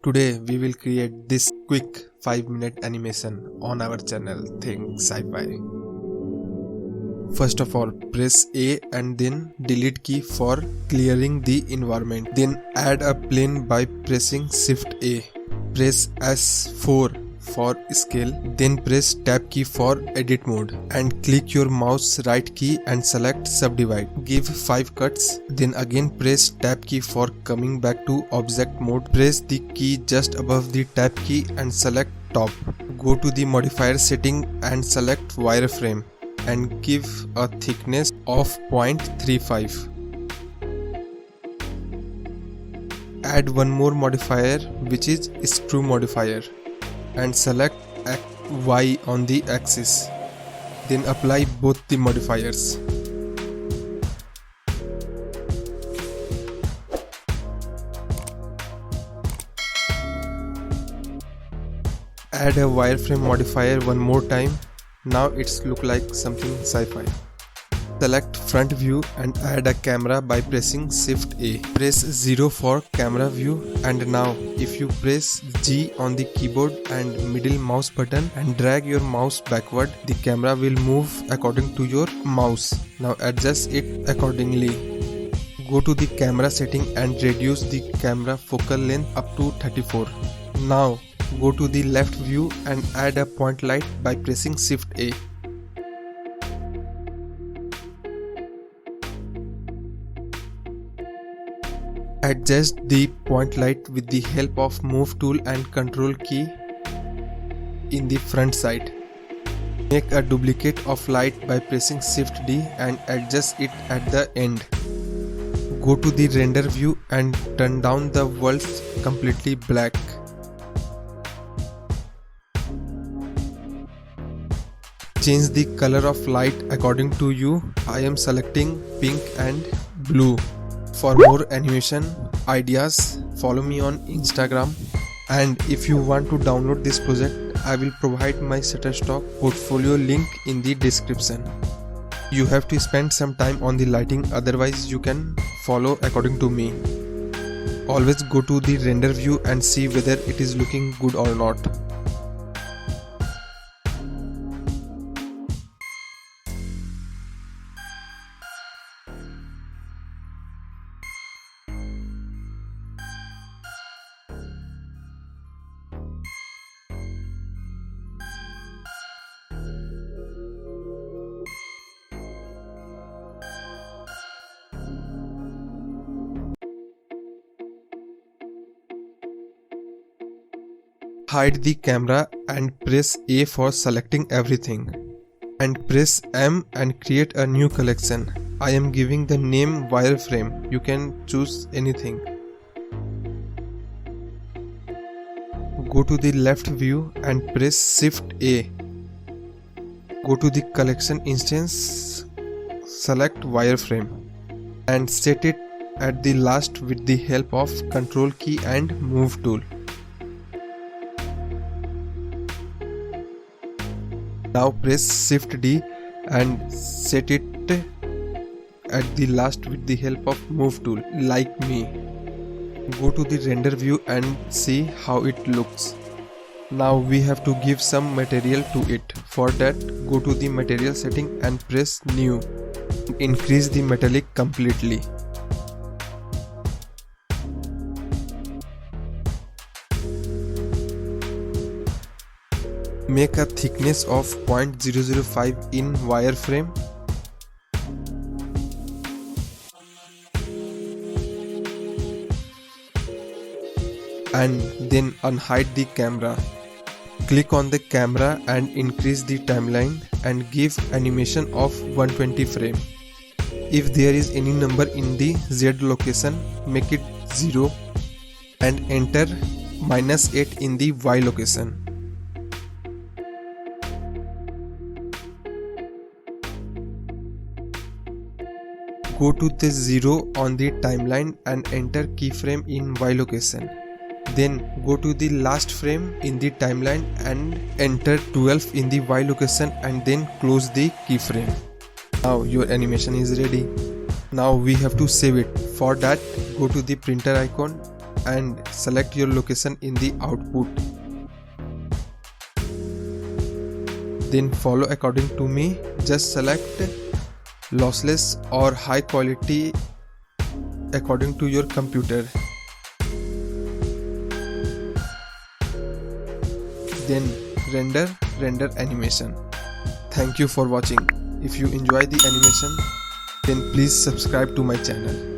Today we will create this quick 5-minute animation on our channel Think Sci-Fi. First of all, press A and then delete key for clearing the environment. Then add a plane by pressing Shift A. Press S4 for scale. Then press tab key for edit mode and click your mouse right key and select subdivide. Give 5 cuts. Then again press tab key for coming back to object mode. Press the key just above the tab key and select top. Go to the modifier setting and select wireframe and give a thickness of 0.35. Add one more modifier, which is screw modifier, and select Y on the axis. Then apply both the modifiers. Add a wireframe modifier one more time. Now it's look like something sci-fi. Select front view and add a camera by pressing Shift A. Press 0 for camera view, and now if you press G on the keyboard and middle mouse button and drag your mouse backward, the camera will move according to your mouse. Now adjust it accordingly. Go to the camera setting and reduce the camera focal length up to 34. Now go to the left view and add a point light by pressing Shift A. Adjust the point light with the help of move tool and control key in the front side. Make a duplicate of light by pressing Shift D and adjust it at the end. Go to the render view and turn down the worlds completely black. Change the color of light according to you. I am selecting pink and blue. For more animation ideas, follow me on Instagram. And if you want to download this project, I will provide my Shutterstock portfolio link in the description. You have to spend some time on the lighting, otherwise you can follow according to me. Always go to the render view and see whether it is looking good or not. Hide the camera and press A for selecting everything. And press M and create a new collection. I am giving the name wireframe. You can choose anything. Go to the left view and press Shift A. Go to the collection instance, select wireframe and set it at the last with the help of control key and move tool. Now press Shift D and set it at the last with the help of move tool, like me. Go to the render view and see how it looks. Now we have to give some material to it. For that, go to the material setting and press new. Increase the metallic completely. Make a thickness of 0.005 in wireframe. And then unhide the camera. Click on the camera and increase the timeline and give animation of 120 frame. If there is any number in the Z location, make it 0 and enter -8 in the Y location. Go to the 0 on the timeline and enter keyframe in Y location. Then go to the last frame in the timeline and enter 12 in the Y location and then close the keyframe. Now your animation is ready. Now we have to save it. For that, go to the printer icon and select your location in the output. Then follow according to me. Just select lossless or high quality according to your computer. Then render animation. Thank you for watching. If you enjoy the animation, then please subscribe to my channel.